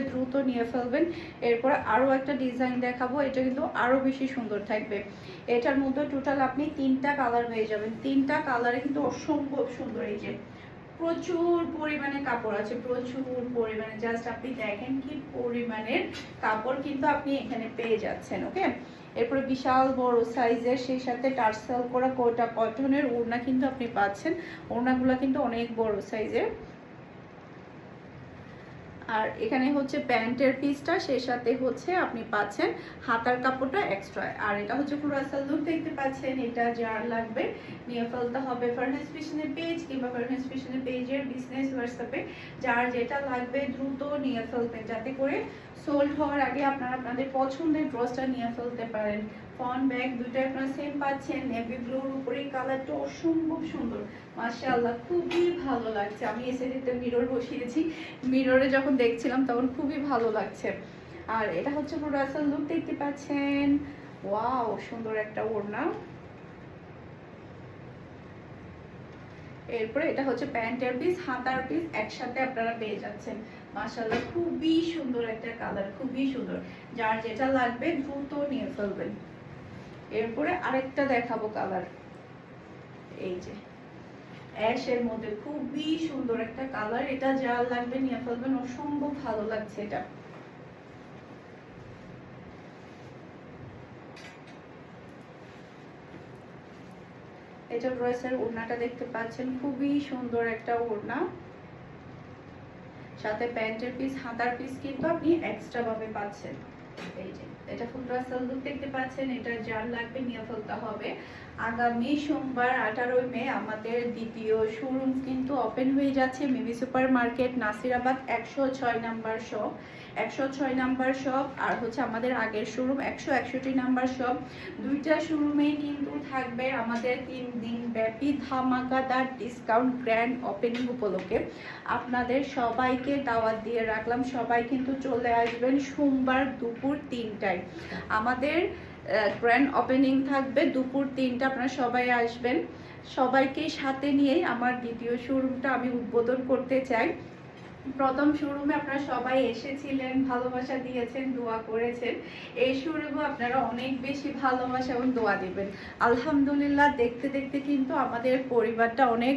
দ্রুত নিয়ে ফেলবেন। এরপর আরও একটা ডিজাইন দেখাবো, এটা কিন্তু আরও বেশি সুন্দর থাকবে। এটার মধ্যে টোটাল আপনি 3টা কালার পেয়ে যাবেন, 3টা কালারে কিন্তু অসম্ভব সুন্দর। এই যে প্রচুর পরিমাণে কাপড় আছে, প্রচুর পরিমাণে, জাস্ট আপনি দেখেন কি পরিমাণের কাপড় কিন্তু আপনি এখানে পেয়ে যাচ্ছেন। ওকে, এরপরে বিশাল বড় সাইজের, সেই সাথে টার্সেল করা কোটা কটনের ওড়না কিন্তু আপনি পাচ্ছেন। ওড়নাগুলো কিন্তু অনেক বড় সাইজের। আর এখানে হচ্ছে প্যান্টের পিসটা, সেই সাথে হচ্ছে আপনি পাচ্ছেন হাতার কাপড়টা এক্সট্রা। আর এটা হচ্ছে পুরো আসল লুক দেখতে পাচ্ছেন। এটা যার লাগবে নিয়ে ফেলতে হবে ফারহানাস ফ্যাশনের পেজ কিংবা ফারহানাস ফ্যাশনের পেজের বিজনেস হোয়াটসঅ্যাপে। যার যেটা লাগবে দ্রুত নিয়ে ফেলবেন, যাতে করে সোল্ড হওয়ার আগে আপনারা আপনাদের পছন্দের ড্রেসটা নিয়ে ফেলতে পারেন। ফ্রন্ট ব্যাক দুইটা আপনারা সেম পাচ্ছেন। নেভি ব্লুর উপরে কালারটা অসম্ভব সুন্দর, মাশাআল্লাহ, খুবই ভালো লাগছে। আমি এসে দেখতে মিরর বসিয়েছি, মিররে যখন দেখছিলাম তখন খুবই ভালো লাগছে। আর এটা হচ্ছে পুরো আসল লুক দেখতে পাচ্ছেন। ওয়াও, সুন্দর একটা ওড়না। এরপরে এটা হচ্ছে প্যান্টের পিস, হাতার পিস একসাথে আপনারা পেয়ে যাচ্ছেন। মাশাআল্লাহ, খুবই সুন্দর একটা কালার, খুবই সুন্দর। যার যেটা লাগবে দ্রুত নিয়ে ফেলবেন। এরপরে আরেকটা দেখাবো কালার, এই যে অ্যাশের মধ্যে খুবই সুন্দর একটা কালার। এটা যার লাগবে নিয়ে ফেলবেন, অসম্ভব ভালো লাগছে এটা। এটা ড্রেসের ওড়নাটা দেখতে পাচ্ছেন, খুবই সুন্দর একটা ওড়না, সাথে প্যান্টের পিস, হাতার পিস কিন্তু আপনি এক্সট্রা ভাবে পাচ্ছেন। এই যে এটা ফুল ড্রেসের লুক দেখতে পাচ্ছেন। এটা যার লাগবে নিয়ে ফেলতে হবে। আগামী সোমবার 18 মে আমাদের দ্বিতীয় শোরুম কিন্তু ওপেন হয়ে যাচ্ছে, Mimi super market, Nasirabad, 106 number shop, 106 number shop. আর হচ্ছে আমাদের আগের শোরুম 161 নাম্বার শপ। দুইটা শোরুমেই কিন্তু থাকবে আমাদের 3 দিন ব্যাপী ধামাকাদার ডিসকাউন্ট গ্র্যান্ড ওপেনিং উপলক্ষে। আপনাদের সবাইকে দাওয়াত দিয়ে রাখলাম, সবাই কিন্তু চলে আসবেন সোমবার দুপুর 3টায়। আমাদের গ্র্যান্ড ওপেনিং থাকবে দুপুর 3টা, আপনারা সবাই আসবেন। সবাইকে সাথে নিয়েই আমার দ্বিতীয় শোরুমটা আমি উদ্বোধন করতে চাই। প্রথম শোরুমে আপনারা সবাই এসেছিলেন, ভালোবাসা দিয়েছেন, দোয়া করেছেন। এই শোরুমে আপনারা অনেক বেশি ভালোবাসা এবং দোয়া দিবেন। আলহামদুলিল্লাহ, দেখতে দেখতে কিন্তু আমাদের পরিবারটা অনেক